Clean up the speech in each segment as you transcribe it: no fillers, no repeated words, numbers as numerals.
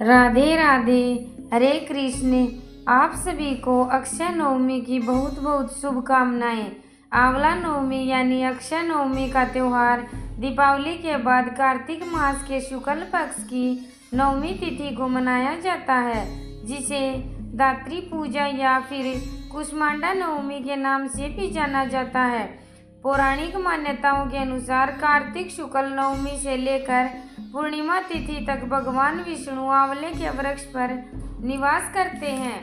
राधे राधे। हरे कृष्ण। आप सभी को अक्षय नवमी की बहुत बहुत शुभकामनाएं। आंवला नवमी यानी अक्षय नवमी का त्यौहार दीपावली के बाद कार्तिक मास के शुक्ल पक्ष की नवमी तिथि को मनाया जाता है, जिसे दात्री पूजा या फिर कुष्मांडा नवमी के नाम से भी जाना जाता है। पौराणिक मान्यताओं के अनुसार कार्तिक शुक्ल नवमी से लेकर पूर्णिमा तिथि तक भगवान विष्णु आंवले के वृक्ष पर निवास करते हैं,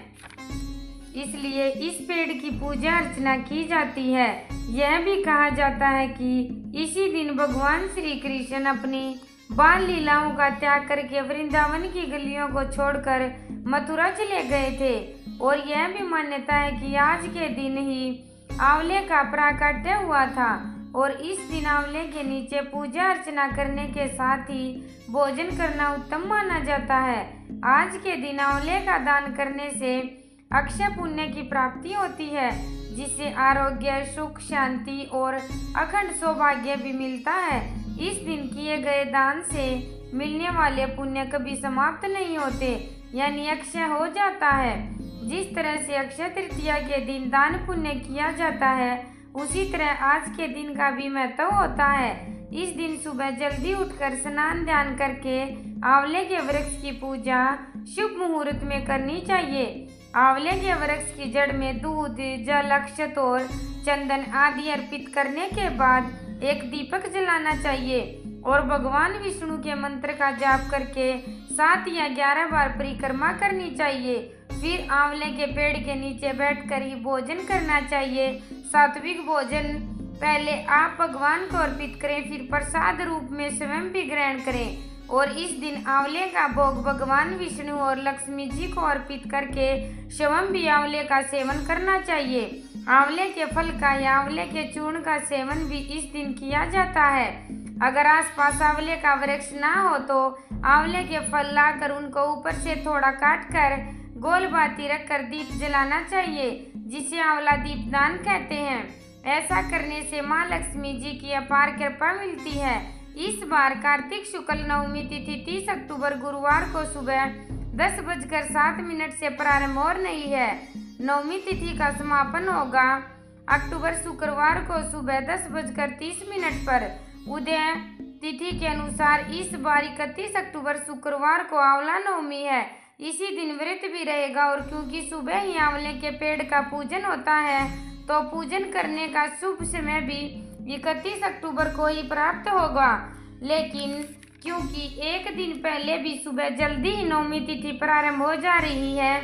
इसलिए इस पेड़ की पूजा अर्चना की जाती है। यह भी कहा जाता है कि इसी दिन भगवान श्री कृष्ण अपनी बाल लीलाओं का त्याग करके वृंदावन की गलियों को छोड़कर मथुरा चले गए थे, और यह भी मान्यता है कि आज के दिन ही आंवले का प्राकट्य हुआ था, और इस दिन आंवले के नीचे पूजा अर्चना करने के साथ ही भोजन करना उत्तम माना जाता है। आज के दिन आंवले का दान करने से अक्षय पुण्य की प्राप्ति होती है, जिससे आरोग्य, सुख, शांति और अखंड सौभाग्य भी मिलता है। इस दिन किए गए दान से मिलने वाले पुण्य कभी समाप्त नहीं होते, यानी अक्षय हो जाता है। जिस तरह से अक्षय तृतीया के दिन दान पुण्य किया जाता है, उसी तरह आज के दिन का भी महत्व होता है। इस दिन सुबह जल्दी उठकर स्नान ध्यान करके आंवले के वृक्ष की पूजा शुभ मुहूर्त में करनी चाहिए। आंवले के वृक्ष की जड़ में दूध, जल, अक्षत और चंदन आदि अर्पित करने के बाद एक दीपक जलाना चाहिए और भगवान विष्णु के मंत्र का जाप करके 7 या 11 बार परिक्रमा करनी चाहिए। फिर आंवले के पेड़ के नीचे बैठकर ही भोजन करना चाहिए। सात्विक भोजन पहले आप भगवान को अर्पित करें, फिर प्रसाद रूप में स्वयं भी ग्रहण करें, और इस दिन आंवले का भोग भगवान विष्णु और लक्ष्मी जी को अर्पित करके स्वयं भी आंवले का सेवन करना चाहिए। आंवले के फल का या आंवले के चूर्ण का सेवन भी इस दिन किया जाता है। अगर आसपास आंवले का वृक्ष ना हो तो आंवले के फल लाकर उनको ऊपर से थोड़ा काट कर गोल बाती रखकर दीप जलाना चाहिए, जिसे आंवला दीपदान कहते हैं। ऐसा करने से माँ लक्ष्मी जी की अपार कृपा मिलती है। इस बार कार्तिक शुक्ल नवमी तिथि 30 अक्टूबर गुरुवार को सुबह 10:07 से प्रारंभ हो रही है। नवमी तिथि का समापन होगा अक्टूबर शुक्रवार को सुबह 10:30 पर। उदय तिथि के अनुसार इस बार 31 अक्टूबर शुक्रवार को आंवला नवमी है। इसी दिन व्रत भी रहेगा, और क्योंकि सुबह ही आंवले के पेड़ का पूजन होता है, तो पूजन करने का शुभ समय भी 31 अक्टूबर को ही प्राप्त होगा। लेकिन क्योंकि एक दिन पहले भी सुबह जल्दी ही नवमी तिथि प्रारंभ हो जा रही है,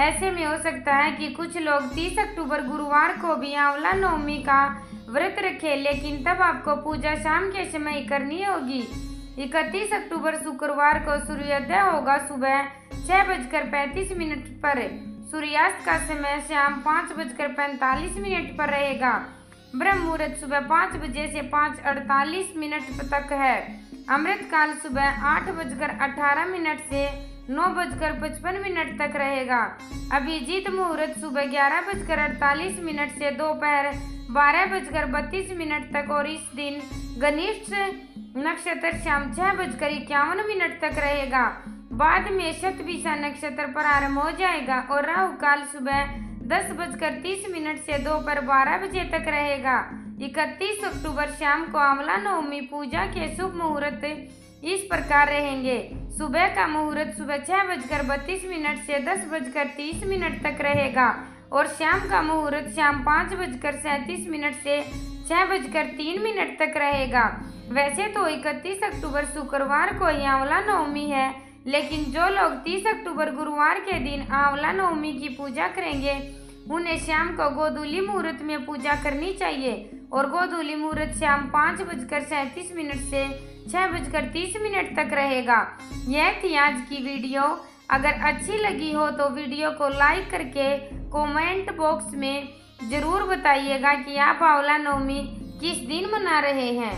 ऐसे में हो सकता है कि कुछ लोग 30 अक्टूबर गुरुवार को भी आंवला नवमी का व्रत रखें, लेकिन तब आपको पूजा शाम के समय करनी होगी। 31 अक्टूबर शुक्रवार को सूर्योदय होगा सुबह 6:35 पर। सूर्यास्त का समय शाम 5:45 पर रहेगा। ब्रह्म मुहूर्त सुबह 5 बजे से 5:48 तक है। अमृत काल सुबह 8:18 से 9:55 तक रहेगा। अभिजीत मुहूर्त सुबह 11:48 से दोपहर 12:32 तक, और इस दिन घनिष्ठ नक्षत्र शाम 6:51 तक रहेगा। बाद में शतभिषा नक्षत्र प्रारंभ हो जाएगा, और राहु काल सुबह 10:30 से दोपहर 12 बजे तक रहेगा। 31 अक्टूबर शाम को आंवला नवमी पूजा के शुभ मुहूर्त इस प्रकार रहेंगे। सुबह का मुहूर्त सुबह 6:32 से 10:30 तक रहेगा, और शाम का मुहूर्त शाम 5:37 से 6:03 तक रहेगा। वैसे तो 31 अक्टूबर शुक्रवार को ही आंवला नवमी है, लेकिन जो लोग 30 अक्टूबर गुरुवार के दिन आंवला नवमी की पूजा करेंगे, उन्हें शाम को गोधूली मुहूर्त में पूजा करनी चाहिए, और गोधूली मुहूर्त शाम 5:37 से 6:30 तक रहेगा। यह थी आज की वीडियो। अगर अच्छी लगी हो तो वीडियो को लाइक करके कमेंट बॉक्स में ज़रूर बताइएगा कि आप आंवला नवमी किस दिन मना रहे हैं।